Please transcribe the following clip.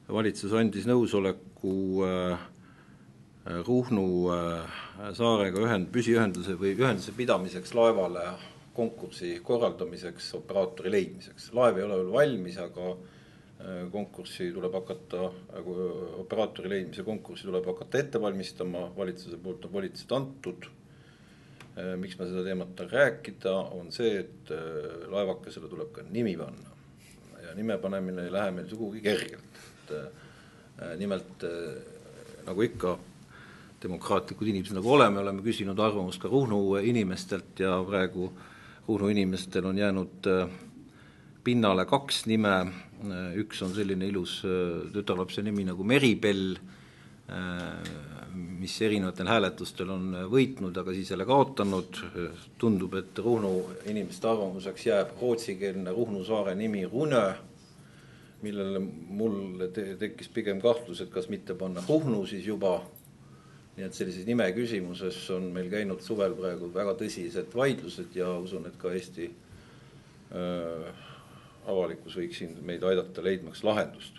valitsus andis nõusoleku Ruhnu saarega püsiühenduse või ühenduse pidamiseks laevale konkursi korraldamiseks, operaatori leidmiseks. Laev ei ole veel valmis, aga konkursi tuleb hakata, operaatori leidmise konkursi tuleb hakata ette valmistama, valitsuse poolt on volitused antud. Miks ma seda teemat rääkida, on see, et laevakesele tuleb ka nimi panna. Ja nime panemine ei lähe meil sugugi kergelt. Nimelt, nagu ikka, demokraatlikud inimesed nagu oleme küsinud arvamust ka Ruhnu inimestelt ja praegu Ruhnu inimestel on jäänud pinnale 2 nime. Üks on selline ilus tütarlapse nimi nagu Meribel, mis erinevatel hääletustel on võitnud, aga siis jälle kaotanud. Tundub, et Ruhnu inimeste arvamuseks jääb rootsikeelne Ruhnu saare nimi Runö, millele mul tekkis pigem kahtlus, et kas mitte panna Ruhnu siis juba. Nii et sellises nime küsimuses on meil käinud suvel praegu väga tõsised vaidlused ja usun, et ka Eesti avalikkus võiks meid aidata leidmaks lahendust.